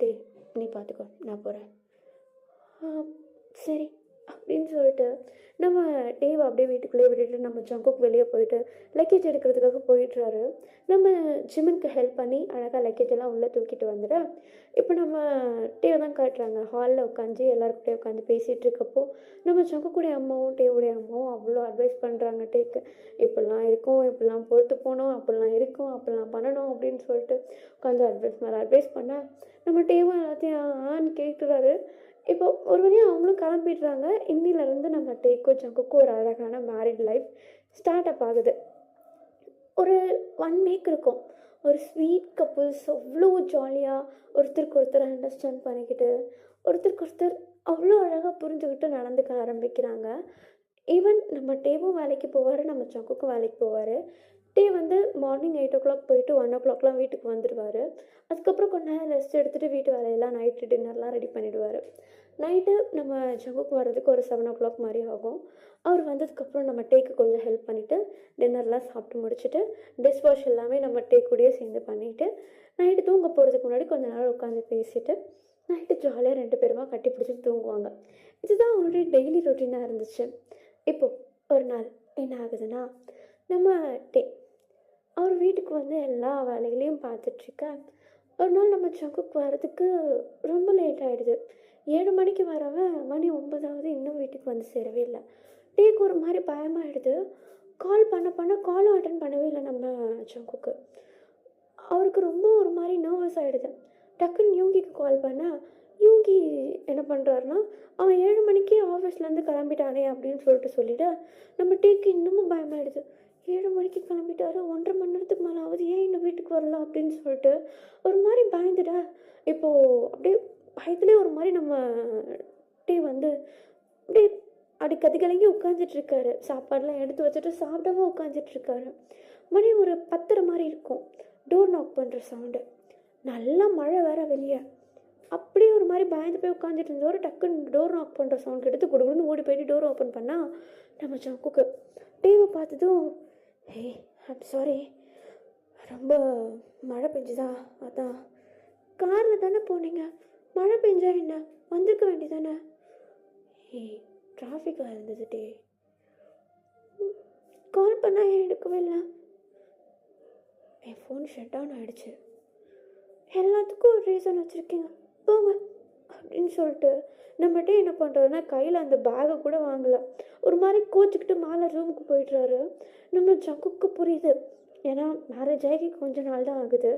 டே நீ பார்த்துக்கோ, நான் போகிறேன். சரி அப்படின்னு சொல்லிட்டு நம்ம டேவை அப்படியே வீட்டுக்குள்ளேயே விட்டுட்டு நம்ம ஜங்குக்கு வெளியே போயிட்டு லக்கேஜ் எடுக்கிறதுக்காக போயிட்டுறாரு. நம்ம ஜிமினுக்கு ஹெல்ப் பண்ணி அழகாக லக்கேஜ் எல்லாம் உள்ளே தூக்கிட்டு வந்துட. இப்போ நம்ம டேவை தான் காட்டுறாங்க. ஹாலில் உட்காந்து எல்லாருக்கிட்டே உட்காந்து பேசிகிட்டு இருக்கப்போ நம்ம ஜங்குக்குடைய அம்மாவும் டேவுடைய அம்மாவும் அவ்வளோ அட்வைஸ் பண்ணுறாங்க டேக்கு. இப்படிலாம் இருக்கும், இப்படிலாம் பொறுத்து போகணும், அப்படிலாம் இருக்கும், அப்படிலாம் பண்ணணும் அப்படின்னு சொல்லிட்டு உட்காந்து அட்வைஸ் மேலே அட்வைஸ் பண்ண நம்ம டேவும் எல்லாத்தையும் கேட்டுறாரு. இப்போ ஒரு வழியாக அவங்களும் கிளம்பிடுறாங்க. இன்னிலேருந்து நம்ம டேக்கோ ஜங்குக்கும் ஒரு அழகான மேரிட் லைஃப் ஸ்டார்ட் அப் ஆகுது. ஒரு 1 வீக் இருக்கும். ஒரு ஸ்வீட் கப்புள்ஸ் அவ்வளோ ஜாலியாக ஒருத்தருக்கு ஒருத்தர் அண்டர்ஸ்டாண்ட் பண்ணிக்கிட்டு ஒருத்தருக்கு ஒருத்தர் அவ்வளோ அழகாக புரிஞ்சுக்கிட்டு நடந்துக்க ஆரம்பிக்கிறாங்க. ஈவன் நம்ம டேவும் வேலைக்கு போவார், நம்ம ஜங்குக்கும் வேலைக்கு போவார். டே வந்து மார்னிங் 8 o'clock போயிட்டு 1 o'clockலாம் வீட்டுக்கு வந்துடுவார். அதுக்கப்புறம் கொஞ்ச நேரம் ரெஸ்ட் எடுத்துகிட்டு வீட்டு வேலையெல்லாம் நைட்டு டின்னர்லாம் ரெடி பண்ணிவிடுவார். நைட்டு நம்ம ஜங்குக்கு வர்றதுக்கு ஒரு 7 o'clock மாதிரி ஆகும். அவர் வந்ததுக்கப்புறம் நம்ம டேக்கு கொஞ்சம் ஹெல்ப் பண்ணிவிட்டு டின்னர்லாம் சாப்பிட்டு முடிச்சுட்டு டிஷ் வாஷ் எல்லாமே நம்ம டேக்கூடயே சேர்ந்து பண்ணிவிட்டு நைட்டு தூங்க போகிறதுக்கு முன்னாடி கொஞ்சம் நேரம் உட்காந்து பேசிவிட்டு நைட்டு ஜாலியாக 2 பேருமா கட்டி பிடிச்சிட்டு தூங்குவாங்க. இதுதான் அவங்களுடைய டெய்லி ரொட்டீனாக இருந்துச்சு. இப்போது ஒரு நாள் என்ன ஆகுதுன்னா, நம்ம டே அவர் வீட்டுக்கு வந்து எல்லா வேலைகளையும் பார்த்துட்ருக்க. ஒரு நாள் நம்ம ஜங்குக்கு வரதுக்கு ரொம்ப லேட் ஆகிடுது. 7 மணிக்கு வரவன் மணி 9 இன்னும் வீட்டுக்கு வந்து சேரவே இல்லை. டேக்கு ஒரு மாதிரி பயமாயிடுது. கால் பண்ண காலும் அட்டன் பண்ணவே இல்லை நம்ம ஜங்குக்கு. அவருக்கு ரொம்ப ஒரு மாதிரி நர்வஸ் ஆகிடுது. டக்குன்னு யூங்கிக்கு கால் பண்ணால் யூங்கி என்ன பண்ணுறாருனா, அவன் 7 மணிக்கே ஆஃபீஸ்லேருந்து கிளம்பிட்டானே அப்படின்னு சொல்லிட்டு நம்ம டேக்கு இன்னமும் பயமாயிடுது. 7 மணிக்கு கிளம்பிட்டாரு, 1.5 மணி நேரத்துக்கு மேலே ஆகுது, ஏன் இன்னும் வீட்டுக்கு வரல அப்படின்னு சொல்லிட்டு ஒரு மாதிரி பயந்துட. இப்போது அப்படியே பயத்துலேயே ஒரு மாதிரி நம்ம டே வந்து அப்படியே கதி கலங்கி உட்காந்துட்ருக்காரு. சாப்பாடெலாம் எடுத்து வச்சுட்டு சாப்பிடாம உட்காந்துட்ருக்காரு. மணி ஒரு 10:30 மாதிரி இருக்கும். டோர் நாக் பண்ணுற சவுண்டு. நல்லா மழை வேற வெளியே. அப்படியே ஒரு மாதிரி பயந்து போய் உட்காந்துட்டு இருந்தவர் டக்குன்னு டோர் நாக் பண்ணுற சவுண்ட் எடுத்து குடுகுடுன்னு ஓடி போயிட்டு டோர் ஓப்பன் பண்ணால் நம்ம ஜங்குக்கு. டேவை பார்த்ததும், ஹே ஐம் சாரி, ரொம்ப மழை பெஞ்சுதா, அதான். காரில் தானே போனீங்க, மழை பெஞ்சா என்ன, வந்திருக்க வேண்டியதானே. ஏய் டிராஃபிக்காக இருந்தது டே, கால் பண்ணால் ஏன் எடுக்கவே இல்லை. என் ஃபோன் ஷட் டவுன் ஆகிடுச்சு. எல்லாத்துக்கும் ஒரு ரீசன் வச்சுருக்கீங்க, போங்க அப்படின்னு சொல்லிட்டு நம்மகிட்ட என்ன பண்ணுறாருன்னா கையில் அந்த பேகை கூட வாங்கலை. ஒரு மாதிரி கோச்சிக்கிட்டு மேலே ரூமுக்கு போயிடுறாரு. நம்ம ஜங்குக்கு புரியுது, ஏன்னா மேரேஜ் ஆகி கொஞ்ச நாள் தான் ஆகுது.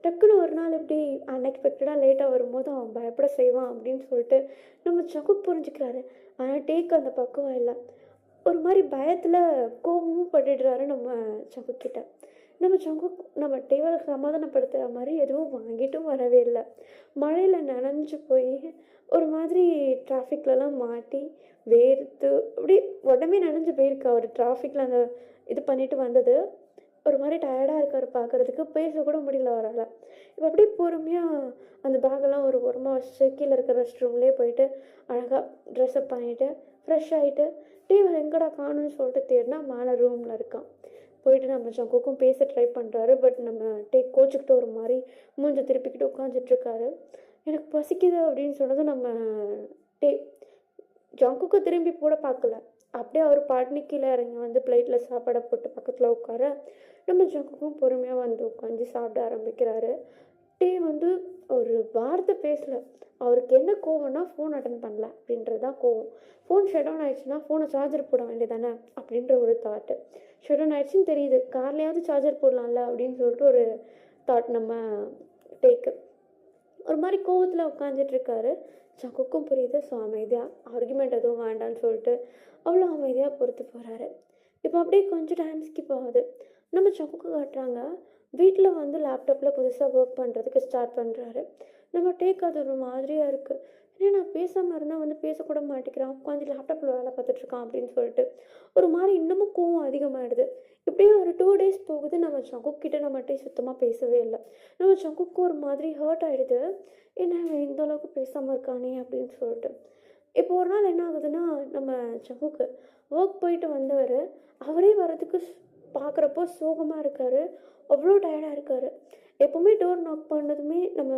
டக்குன்னு ஒரு நாள் இப்படி அன்எக்ஸ்பெக்டடாக லேட்டாக வரும்போது அவன் பயப்பட செய்வான் அப்படின்னு சொல்லிட்டு நம்ம ஜங்குக்கு புரிஞ்சுக்கிறாரு. ஆனால் டேக்கு அந்த பக்குவம் இல்லை. ஒரு மாதிரி பயத்தில் கோபமும் பட்டுடுறாரு நம்ம ஜங்குக்கிட்ட. நம்ம நம்ம டேவை சமாதானப்படுத்துகிற மாதிரி எதுவும் வாங்கிட்டும் வரவே இல்லை. மழையில் நனைஞ்சு போய் ஒரு மாதிரி டிராஃபிக்லலாம் மாட்டி வேர்த்து அப்படி உடம்பே நனைஞ்சு போயிருக்கு. அவர் டிராஃபிக்கில் அந்த இது பண்ணிட்டு வந்தது ஒரு மாதிரி டயர்டாக இருக்கார் பார்க்குறதுக்கு. பேசக்கூட முடியல அவரால். இப்போ அப்படியே பொறுமையாக அந்த பேக்கெல்லாம் ஒரு ஓரமாக வச்சு கீழே இருக்கிற ரெஸ்ட் ரூம்லேயே போயிட்டு அழகாக ட்ரெஸ்அப் பண்ணிவிட்டு ஃப்ரெஷ் ஆகிட்டு டேவை எங்கடா காணும்னு சொல்லிட்டு தேடினா மேலே ரூமில் இருக்கான். போயிட்டு நம்ம ஜங்குக்கும் பேச ட்ரை பண்ணுறாரு. பட் நம்ம கோச்சிக்கிட்டு ஒரு மாதிரி மூஞ்சை திருப்பிக்கிட்டு உட்காந்துட்ருக்காரு. எனக்கு பசிக்குது அப்படின்னு சொன்னதும் நம்ம ஜங்குக்கு திரும்பி கூட பார்க்கல. அப்படியே அவர் பாட்னி கீழே இறங்கி வந்து பிளேட்டில் சாப்பாடை போட்டு பக்கத்தில் உட்கார நம்ம ஜங்குக்கும் பொறுமையாக வந்து உட்காந்து சாப்பிட ஆரம்பிக்கிறாரு. வந்து ஒரு வார்த்தை பேசலை. அவருக்கு என்ன கோவம்னா ஃபோன் அட்டன் பண்ணல அப்படின்றது தான் கோவம். ஃபோன் ஷட் டவுன் ஆயிடுச்சுன்னா ஃபோனை சார்ஜர் போட வேண்டியதானே அப்படின்ற ஒரு தாட்டு. ஷட் டவுன் ஆயிடுச்சுன்னு தெரியுது, கார்லையாவது சார்ஜர் போடலாம்ல அப்படின்னு சொல்லிட்டு ஒரு தாட் நம்ம டேக்கு. ஒரு மாதிரி கோவத்தில் உட்காந்துட்ருக்காரு. ஜங்குக்கும் புரியுது. ஸோ அமைதியாக ஆர்குமெண்ட் எதுவும் வேண்டான்னு சொல்லிட்டு அவ்வளோ அமைதியாக பொறுத்து போகிறாரு. இப்போ அப்படியே கொஞ்சம் டைம் ஸ்கிப் ஆகுது. நம்ம ஜங்குக்கு காட்டுறாங்க வீட்டில் வந்து லேப்டாப்பில் புதுசாக ஒர்க் பண்ணுறதுக்கு ஸ்டார்ட் பண்ணுறாரு. நம்ம டேக் அது ஒரு மாதிரியாக இருக்குது. ஏன்னா நான் பேசாமல் இருந்தால் வந்து பேசக்கூட மாட்டேங்கிறான், உட்காந்து லேப்டாப்பில் வேலை பார்த்துட்ருக்கான் அப்படின்னு சொல்லிட்டு ஒரு மாதிரி இன்னமும் கோவம் அதிகமாகிடுது. இப்படியே ஒரு 2 days போகுது. நம்ம ஜங்குக்கிட்ட நம்மகிட்ட சுத்தமாக பேசவே இல்லை. நம்ம ஜங்குக்கு ஒரு மாதிரி ஹர்ட் ஆகிடுது. ஏன்னா இந்த அளவுக்கு பேசாமல் இருக்கானே அப்படின்னு சொல்லிட்டு. இப்போ ஒரு நாள் என்ன ஆகுதுன்னா நம்ம ஜங்குக்கு ஒர்க் போயிட்டு வந்தவர் அவரே வரதுக்கு பார்க்குறப்போ சோகமாக இருக்கார். அவ்வளோ டயர்டாக இருக்கார். எப்போவுமே டோர் நாக் பண்ணதுமே நம்ம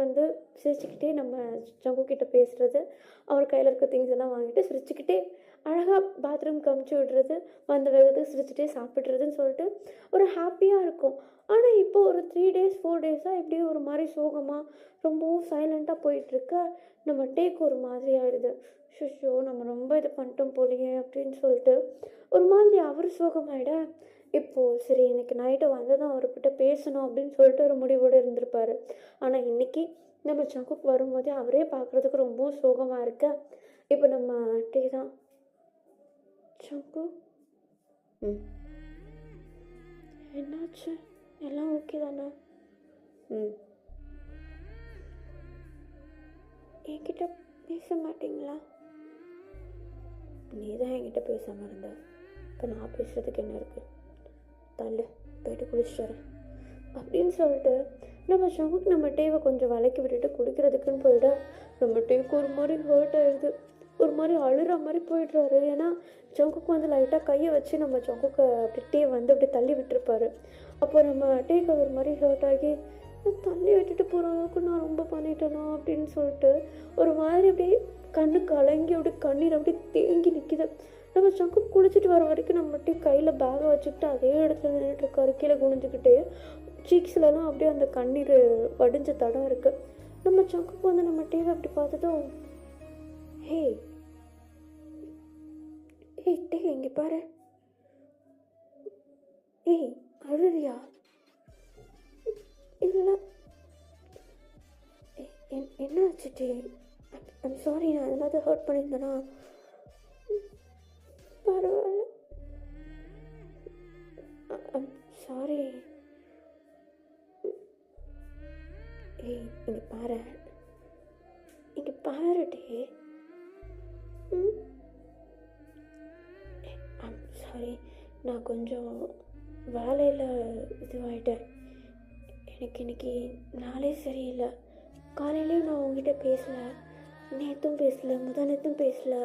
வந்து சிரிச்சுக்கிட்டே நம்ம ஜங்குக்கிட்ட பேசுகிறது, அவர் கையில் இருக்க திங்ஸ் எல்லாம் வாங்கிட்டு சிரிச்சுக்கிட்டே அழகாக பாத்ரூம்க்கு அமுச்சு விடுறது, வந்த வேகத்துக்கு சிரிச்சுட்டே சாப்பிட்றதுன்னு சொல்லிட்டு ஒரு ஹாப்பியாக இருக்கும். ஆனால் இப்போ ஒரு 3 days 4 days இப்படியே ஒரு மாதிரி சோகமாக ரொம்பவும் சைலண்ட்டாக போயிட்டுருக்க நம்ம ஒரு மாதிரி ஆகிடுது. ஷோ நம்ம ரொம்ப இது பண்ணிட்டோம் போலியே அப்படின்னு சொல்லிட்டு ஒரு மாதிரி அவர் சோகமாயிட. இப்போது சரி இன்னைக்கு நைட்டு வந்து தான் அவர்கிட்ட பேசணும் அப்படின்னு சொல்லிட்டு ஒரு முடிவோடு இருந்திருப்பார். ஆனால் இன்றைக்கி நம்ம ஜங்குக்கு வரும்போதே அவரே பார்க்குறதுக்கு ரொம்பவும் சோகமாக இருக்க. இப்போ நம்ம தான் ஜங்கு என்னாச்சு, எல்லாம் ஓகே தானே? என்கிட்ட பேச மாட்டிங்களா? நீ தான் என்கிட்ட பேசாமல் இருந்த, இப்போ நான் பேசுகிறதுக்கு என்ன இருக்குது? தள்ளு, போயிட்டு குளிச்சுட்டு அப்படின்னு சொல்லிட்டு நம்ம ஜங்குக்கு நம்ம டேவை கொஞ்சம் விளக்கி விட்டுட்டு குளிக்கிறதுக்குன்னு போயிட நம்ம டேவுக்கு ஒரு மாதிரி ஹர்ட் ஆயிடுது. ஒரு மாதிரி அழுகிற மாதிரி போயிடுறாரு. ஏன்னா ஜங்குக்கு வந்து லைட்டாக கையை வச்சு நம்ம ஜங்குக்கு அப்படி டே வந்து அப்படி தள்ளி விட்டுருப்பாரு. அப்போ நம்ம டேக்கு ஒரு மாதிரி ஹர்ட் ஆகி தள்ளி விட்டுட்டு போகிற அளவுக்கு நான் ரொம்ப பண்ணிட்டேனா அப்படின்னு சொல்லிட்டு ஒரு மாதிரி அப்படியே கண்ணு கலங்கி அப்படி கண்ணீர் அப்படி தேங்கி நிற்கிது. நம்ம சங்கு குளிச்சுட்டு வர வரைக்கும் நம்ம டீ கையில் பேகை வச்சுக்கிட்டு அதே இடத்துல நின்றுட்டுருக்காரு, கீழே குனிஞ்சிக்கிட்டு. சீக்ஸ்லலாம் அப்படியே அந்த கண்ணீர் வடிஞ்ச தடம் இருக்குது. நம்ம சங்குக்கு வந்து நம்ம டீவை அப்படி பார்த்ததும், ஹே ஏய் டே இங்கே பாரு, ஏய் அழுறியா? இல்லை, என்ன ஆச்சு டே? ஐம் சாரி, நான் ஏதாவது ஹர்ட் பண்ணியிருந்தேனா? பரவாயில்ல, ஐம் சாரி. ஏய் இங்கே பாரு, இங்கே பாரு டே. ஐம் சாரி, நான் கொஞ்சம் வேலையில் இதுவாகிட்டேன். எனக்கு இன்னைக்கு நாளே சரியில்லை. காலையிலையும் நான் உங்ககிட்ட பேசலை, நேற்றும் பேசலை, நேற்றும் பேசலை.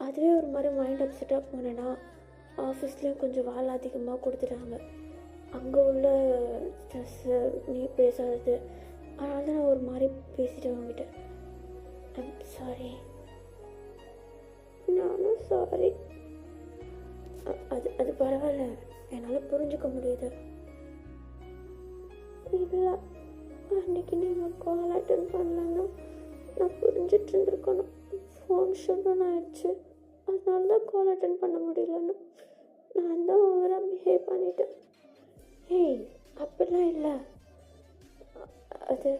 அதுவே ஒரு மாதிரி மைண்ட் அப்செட்டாக போனேன்னா, ஆஃபீஸ்லேயும் கொஞ்சம் வேலை அதிகமாக கொடுத்துட்டாங்க. அங்கே உள்ள ஸ்ட்ரெஸ்ஸு, நீ பேசாதது, அதனால தான் நான் ஒரு மாதிரி பேசிட்டேன் உங்ககிட்ட. I'm sorry. நானும் சாரி. அது பரவாயில்ல, என்னால் புரிஞ்சுக்க முடியுது. இல்லை, அன்றைக்கி நீங்கள் கால் அட்டன் பண்ணலன்னா நான் புரிஞ்சிட்டு இருந்திருக்கணும். ஃபோன் ஷட் ஆகிடுச்சு, அதனால தான் கால் அட்டன் பண்ண முடியலன்னு நான் தான் ஓவராக பிஹேவ் பண்ணிட்டேன். ஏய் அப்படிலாம் இல்லை, அது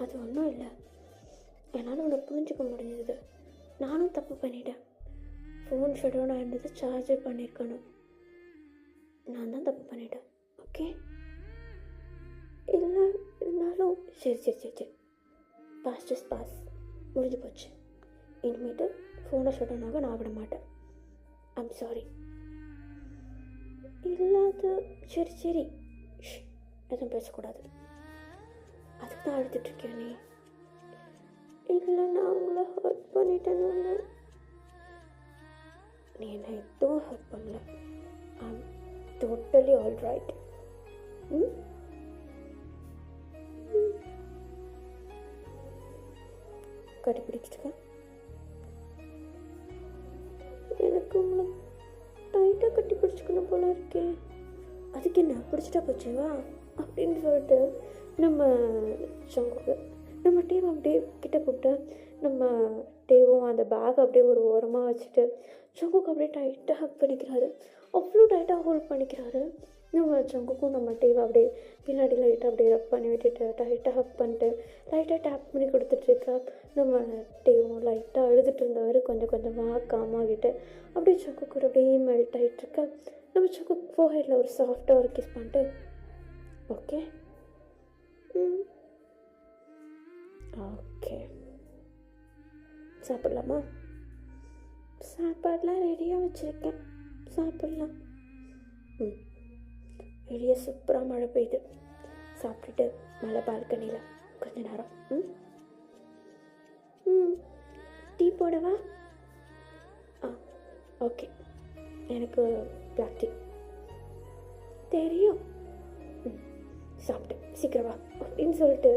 அது ஒன்றும் இல்லை. என்னால் உன்னை புரிஞ்சுக்க முடிஞ்சது. நானும் தப்பு பண்ணிட்டேன். ஃபோன் ஷட் ஆகிருந்தது, சார்ஜர் பண்ணியிருக்கணும். நான் தான் தப்பு பண்ணிட்டேன். ஓகே, இல்லை இருந்தாலும் சரி சரி சரி சரி, பாஸ் ஜஸ்ட் பாஸ், முடிஞ்சு போச்சு. இனிமேட்டு ஃபோனை ஷட் ஆனாக நான் விட மாட்டேன். I'm sorry. இல்லாத சரி சரி, எதுவும் பேசக்கூடாது. அதுக்கு தான் அழுதுட்ருக்கேன் நீ. இல்லை, நான் உங்களை ஹர்ட் பண்ணிட்டேன்னு. நீ என்னை எதுவும் ஹர்ட் பண்ணல. I'm totally all right. கட்டி பிடிச்சிருக்கேன். எனக்கு உங்களை டைட்டாக கட்டி பிடிச்சிக்கணும் போல இருக்கே. அதுக்கு என்ன பிடிச்சிட்டா போச்சேவா அப்படின்னு சொல்லிட்டு நம்ம சங்குக்கு நம்ம டீவை அப்படியே கிட்ட கூப்பிட்டு, நம்ம டேவும் அந்த பேக் அப்படியே ஒரு ஓரமாக வச்சுட்டு சங்குக்கு அப்படியே டைட்டாக ஹக் பண்ணிக்கிறாரு. அவ்வளோ டைட்டாக ஹோல்ட் பண்ணிக்கிறாரு. நம்ம சங்குக்கும் நம்ம டேவை அப்படியே பின்னாடி லைட்டாக அப்படியே ரப் பண்ணி விட்டுட்டு டைட்டாக ஹக் பண்ணிட்டு லைட்டாக டேப் பண்ணி கொடுத்துட்ருக்கா. நம்ம டேவும் லைட்டாக அழுதுட்டு இருந்தவர் கொஞ்சம் கொஞ்சமாக காமாகிட்டு அப்படியே சங்குக்கு அப்படியே மெல்ட் ஆகிட்டுருக்கா. நம்ம சங்குக்கு ஃபோர்ஹெட்டில் ஒரு சாஃப்டாக ஒரு கிஸ் பண்ணிட்டு, ஓகே ஓகே சாப்பிட்லாமா? சாப்பாடெலாம் ரெடியாக வச்சுருக்கேன், சாப்பிட்லாம். வெளியே சூப்பராக மழை பெய்யுது. சாப்பிட்டுட்டு மேலே பால்கனியில் கொஞ்ச நேரம். டீ போடவா? ஓகே, எனக்கு பிளாக் டீ தெரியும். சாப்பிட்டு சீக்கிரமா அப்படின்னு சொல்லிட்டு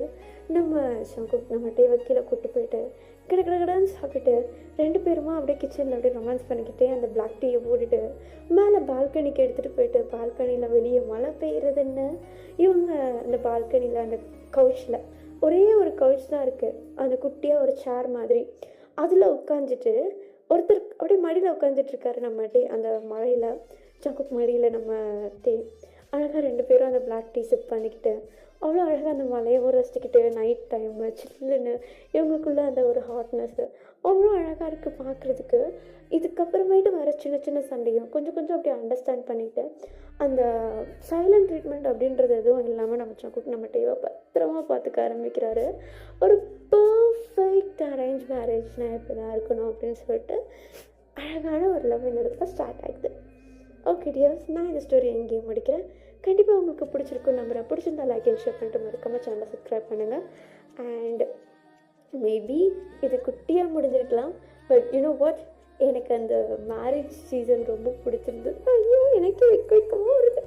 நம்ம சங்கு நம்ம டேவை கீழே கூப்பிட்டு போயிட்டு கிடக்கிடன்னு சாப்பிட்டுட்டு 2 பேருமா அப்படியே கிச்சனில் அப்படியே ரொமான்ஸ் பண்ணிக்கிட்டே அந்த பிளாக் டீயை போட்டுட்டு மேலே பால்கனிக்கு எடுத்துகிட்டு போயிட்டு பால்கனியில் வெளியே மழை பெய்யுறதுன்னு இவங்க அந்த பால்கனியில் அந்த கவுச்சில் ஒரே ஒரு கவுச் தான் இருக்குது, அந்த குட்டியாக ஒரு சேர் மாதிரி. அதில் உட்காந்துட்டு ஒருத்தர் அப்படியே மடியில் உட்காந்துட்ருக்காரு நம்ம டே. அந்த மழையில் சங்குக்கு மடியில் நம்ம டே அழகாக 2 பேரும் அந்த பிளாக் டீ சிப் பண்ணிக்கிட்டு அவ்வளோ அழகாக அந்த மலையை ரசிச்சுக்கிட்டு நைட் டைமு சில்லுன்னு இவங்களுக்குள்ளே அந்த ஒரு ஹாட்னஸ்ஸு அவ்வளோ அழகாக இருக்குது பார்க்குறதுக்கு. இதுக்கப்புறமேட்டு வர சின்ன சின்ன சண்டையும் கொஞ்சம் கொஞ்சம் அப்படியே அண்டர்ஸ்டாண்ட் பண்ணிவிட்டு அந்த சைலண்ட் ட்ரீட்மெண்ட் அப்படின்றது எதுவும் இல்லாமல் நம்ம சங்குக்கு நம்ம டேவை பத்திரமா பார்த்துக்க ஆரம்பிக்கிறாரு. ஒரு பர்ஃபெக்ட் அரேஞ்ச் மேரேஜ்னால் இப்படி தான் இருக்கணும் அப்படின்னு சொல்லிட்டு அழகான ஒரு லவ் இந்த இடத்துல ஸ்டார்ட் ஆகுது. ஓகே டியர்ஸ், நான் இந்த ஸ்டோரி எங்கேயும் முடிக்கிறேன். கண்டிப்பாக உங்களுக்கு பிடிச்சிருக்கும் நம்புகிறேன். பிடிச்சிருந்தா லைக் அண்ட் ஷேர் பண்ணிட்டு மறக்காமல் சேனலை சப்ஸ்கிரைப் பண்ணுங்கள். அண்ட் மேபி இது குட்டியாக முடிஞ்சிருக்கலாம், பட் யூனோ வாட், எனக்கு அந்த மேரேஜ் சீசன் ரொம்ப பிடிச்சிருந்தது. ஐயோ, எனக்கு வைக்கமாக வருது.